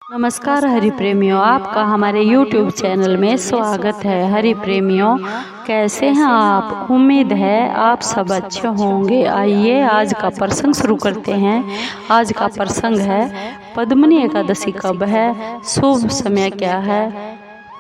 नमस्कार हरि प्रेमियों, आपका हमारे YouTube चैनल में स्वागत है। हरि प्रेमियों, कैसे हैं आप? उम्मीद है आप सब अच्छे होंगे। आइए आज का प्रसंग शुरू करते हैं। आज का प्रसंग है पद्मनी एकादशी कब है, शुभ समय क्या है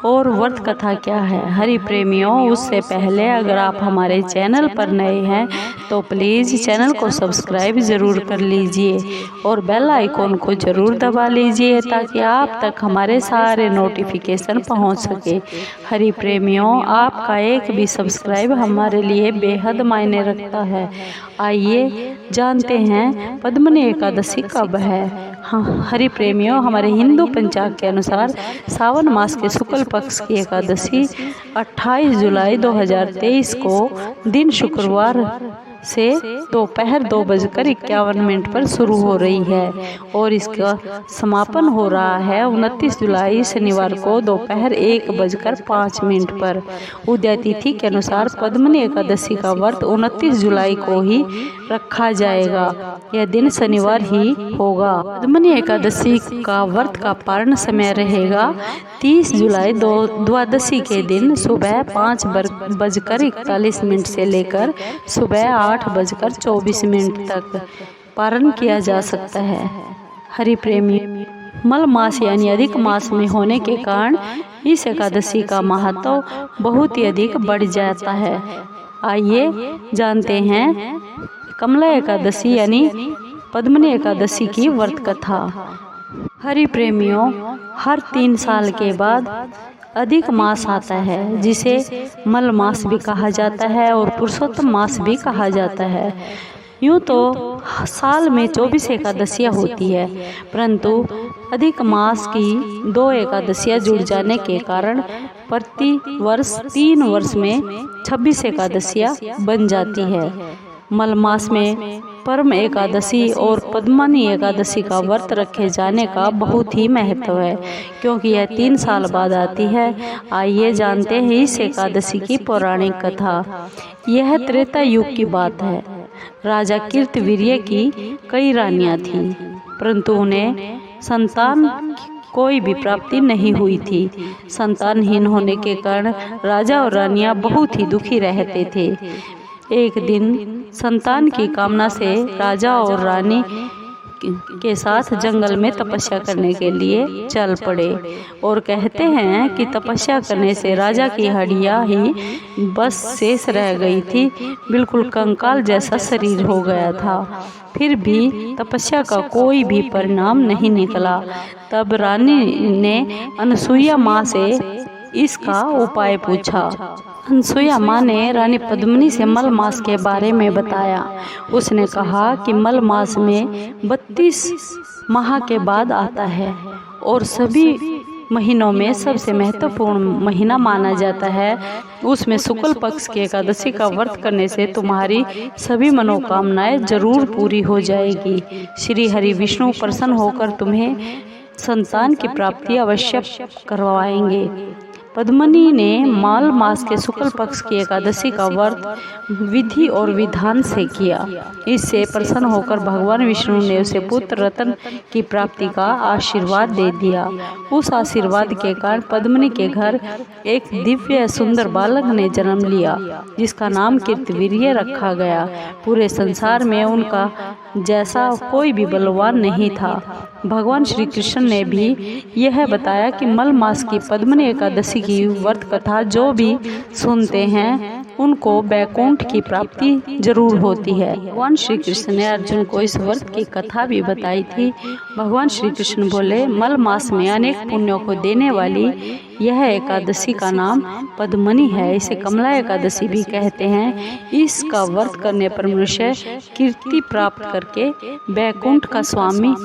और व्रत कथा क्या है। हरि प्रेमियों, उससे पहले अगर आप हमारे चैनल पर नए हैं तो प्लीज़ चैनल को सब्सक्राइब ज़रूर कर लीजिए और बेल आइकॉन को ज़रूर दबा लीजिए ताकि आप तक हमारे सारे नोटिफिकेशन पहुंच सके। हरि प्रेमियों, आपका एक भी सब्सक्राइब हमारे लिए बेहद मायने रखता है। आइए जानते हैं पद्मनी एकादशी कब है। हाँ हरि प्रेमियों, हमारे हिंदू पंचांग के अनुसार सावन मास के शुक्ल पक्ष की एकादशी 28 जुलाई 2023 को दिन शुक्रवार से दोपहर 2:51 पर शुरू हो रही है और इसका समापन हो रहा है 29 जुलाई शनिवार को दोपहर 1:05 पर। उदय तिथि के अनुसार पद्मनी एकादशी का व्रत 29 जुलाई को ही रखा जाएगा। यह दिन शनिवार ही होगा। पद्मनी एकादशी का व्रत का पारण समय रहेगा 30 जुलाई द्वादशी के दिन सुबह 5:41 से लेकर सुबह 8:24 तक पारण किया जा सकता है। हरि प्रेमी, मल मास यानी अधिक मास में होने के कारण इस एकादशी का महत्व बहुत ही अधिक बढ़ जाता है। आइए जानते हैं कमला एकादशी यानी पद्मनी एकादशी की व्रत कथा। हरि प्रेमियों, हर 3 साल के बाद अधिक मास आता है जिसे मल मास भी कहा जाता है और पुरुषोत्तम मास भी कहा जाता है। यूँ तो साल में 24 एकादशियाँ होती है, परंतु अधिक मास की 2 एकादशियाँ जुड़ जाने के कारण प्रति वर्ष 3 वर्ष में 26 एकादशियाँ बन जाती है। मल मास में परम एकादशी और पद्मनी एकादशी का व्रत रखे जाने का बहुत ही महत्व है क्योंकि यह 3 साल बाद आती है। आइए जानते हैं इस एकादशी की पौराणिक कथा। यह त्रेता युग की बात है। राजा कीर्तिवीर्य की कई रानियां थीं, परंतु उन्हें संतान कोई भी प्राप्ति नहीं हुई थी। संतानहीन होने के कारण राजा और रानियां बहुत ही दुखी रहते थे। एक दिन संतान की कामना से राजा और रानी के साथ जंगल में तपस्या करने के लिए चल पड़े और कहते हैं कि तपस्या करने से राजा की हड्डियां ही बस शेष रह गई थी। बिल्कुल कंकाल जैसा शरीर हो गया था। फिर भी तपस्या का कोई भी परिणाम नहीं निकला। तब रानी ने अनसुईया माँ से इसका उपाय पूछा। अनसुईया माँ ने रानी पद्मिनी से मल मास के बारे में बताया। उसने कहा कि मल मास में 32 माह के बाद आता है और सभी महीनों में सबसे महत्वपूर्ण महीना माना जाता है। उसमें शुक्ल पक्ष की एकादशी का व्रत करने से तुम्हारी सभी मनोकामनाएं जरूर पूरी हो जाएगी। श्री हरि विष्णु प्रसन्न होकर तुम्हें संतान की प्राप्ति अवश्य करवाएंगे। पद्मनी ने माल मास के शुक्ल पक्ष की एकादशी का व्रत विधि और विधान से किया। इससे प्रसन्न होकर भगवान विष्णु ने उसे पुत्र रत्न की प्राप्ति का आशीर्वाद दे दिया। उस आशीर्वाद के कारण पद्मनी के घर एक दिव्य सुंदर बालक ने जन्म लिया जिसका नाम कीर्तिवीर्य रखा गया। पूरे संसार में उनका जैसा कोई भी बलवान नहीं था। भगवान श्री कृष्ण ने भी यह बताया कि मल मास की पद्मनी एकादशी की व्रत कथा जो भी सुनते हैं उनको वैकुंठ की प्राप्ति जरूर होती है। भगवान श्री कृष्ण ने अर्जुन को इस व्रत की कथा भी बताई थी। भगवान श्री कृष्ण बोले, मल मास में अनेक पुण्यों को देने वाली यह एकादशी का नाम पद्मनी है। इसे कमला एकादशी भी कहते हैं। इसका व्रत करने पर मनुष्य कीर्ति प्राप्त करके वैकुंठ का स्वामी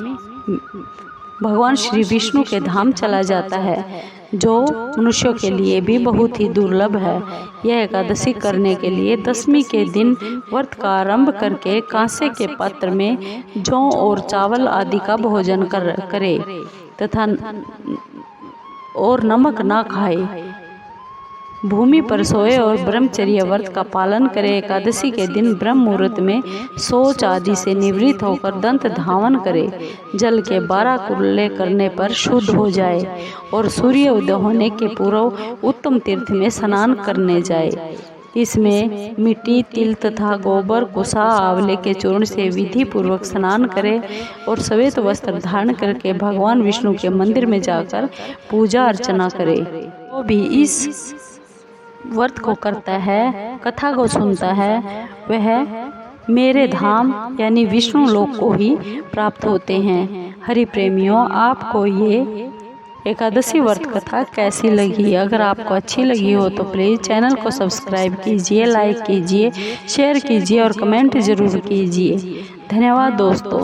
भगवान श्री विष्णु के धाम चला जाता है, जो मनुष्यों के लिए भी बहुत ही दुर्लभ है। यह एकादशी करने के लिए 10वीं के दिन व्रत का आरंभ करके कांसे के पात्र में जौ और चावल आदि का भोजन करे तथा और नमक ना खाए। भूमि पर सोए और ब्रह्मचर्य व्रत का पालन करें। एकादशी के दिन ब्रह्म मुहूर्त में शौच आदि से निवृत्त होकर दंत धावन करे। जल के 12 कुल्ले करने पर शुद्ध हो जाए और सूर्य उदय होने के पूर्व उत्तम तीर्थ में स्नान करने जाए। इसमें मिट्टी, तिल तथा गोबर, कुसा, आंवले के चूर्ण से विधि पूर्वक स्नान करे और श्वेत वस्त्र धारण करके भगवान विष्णु के मंदिर में जाकर पूजा अर्चना करे। वो भी इस व्रत को करता है, कथा को सुनता है, वह मेरे धाम यानी विष्णु लोक को ही प्राप्त होते हैं। हरि प्रेमियों, आपको ये एकादशी व्रत कथा कैसी लगी? अगर आपको अच्छी लगी हो तो प्लीज़ चैनल को सब्सक्राइब कीजिए, लाइक कीजिए, शेयर कीजिए और कमेंट ज़रूर कीजिए। धन्यवाद दोस्तों।